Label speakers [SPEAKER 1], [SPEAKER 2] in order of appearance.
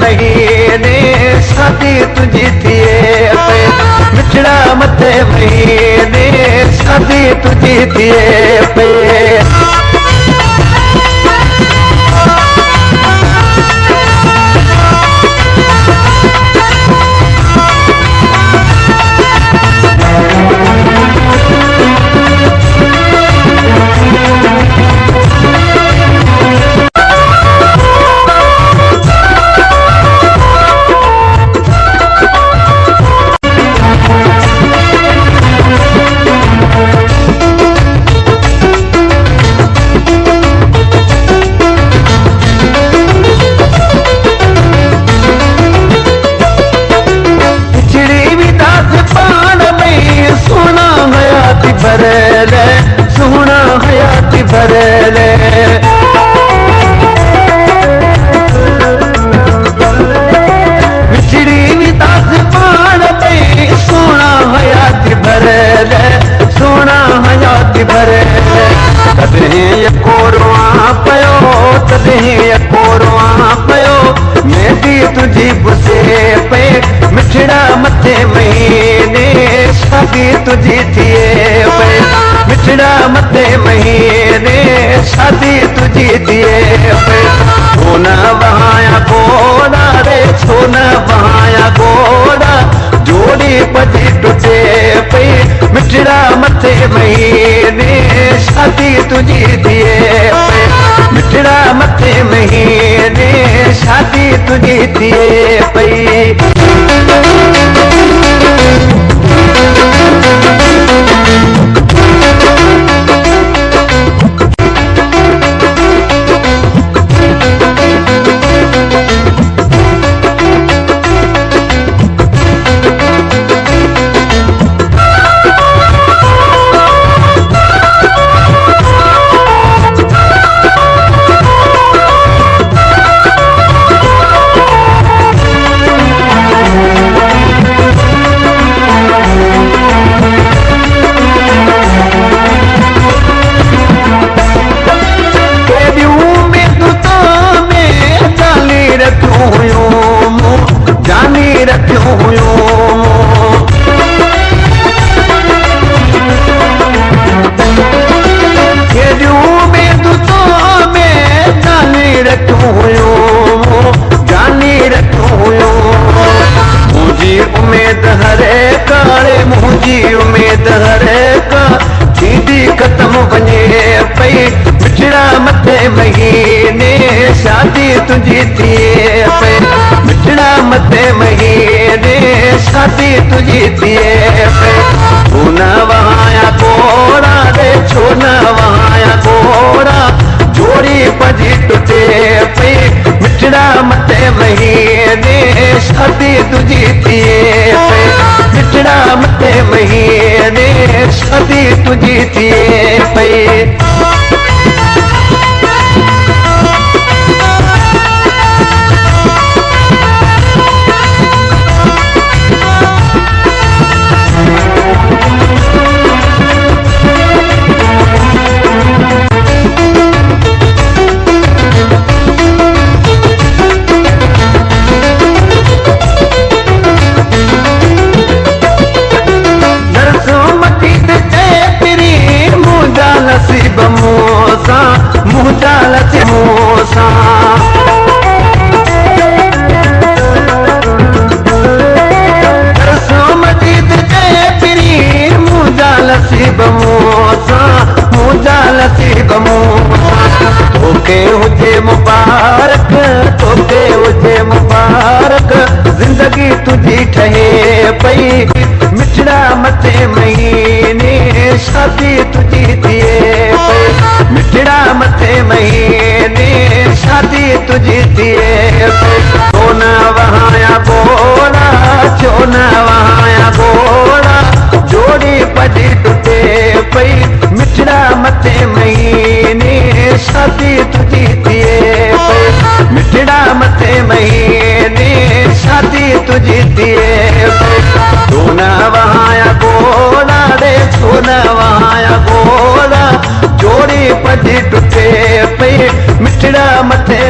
[SPEAKER 1] महीने शादी तुझी थिए पे, मिठड़ा मथे महीने शादी तुझी थिए पे। सोना हयाती भरले विछड़ी विदास पाण में सोना हयाती भरले, सोना हयाती भरले। तदें कोरवा पयो, तदें कोरवा पयो, मेहंदी तुझी बुसे पे, मिठड़ा मथे महीने शादी तुझी थिए पे, मिठड़ा मथे महीने शादी तुझी थिए पे। सोना बहाया घोड़ा रे, सोना बहाया घोड़ा, जोड़ी पजी टुटे पे, मिठड़ा मथे महीने शादी तुझी थिए पे, मिठड़ा मथे महीने शादी तुझी थिए पे। जानी रखियो हुयो केडियूं में दुतो में जानी रखियो हुयो, जानी रखियो हुयो। मुझी उम्मीद हरे काले, मुझी उम्मीद हरे का थींदी खत्म वञे पई, मिठड़ा मथे महीने शादी तुझी थिए पे, मिठड़ा मथे महीने शादी तुझी थिए पे। सोना वहाया घोड़ा रे, सोना वहाया घोड़ा, जोड़ी पजी टुटे पे, मिठड़ा मथे महीने शादी तुझी थिए पे, मिठड़ा मथे महीने शादी तुझी थिए पे। नसीब मोसा मुझा लसी मोसा, मजीद जय पीरी मुझा लसीब मोसा, मुझा लसीब मोसा। तोखे हुजे मुबारक, तोखे हुजे मुबारक, जिंदगी तुझी ठहे पई, मिठड़ा मथे महीने शादी तुझी थिए पे, मिठड़ा मथे महीने शादी तुझी थिए पे। सोना वहाया घोड़ा, सोना वहाया घोड़ा, जोड़ी पजी टुटे पई, मिठड़ा मथे महीने शादी तुझी थिए पे, मिठड़ा मथे महीने शादी तुझी थिए पे। सोना वहाया घोड़ा रे, सोना वहाया घोड़ा, जोड़ी पजी टुटे पे, मिठड़ा मथे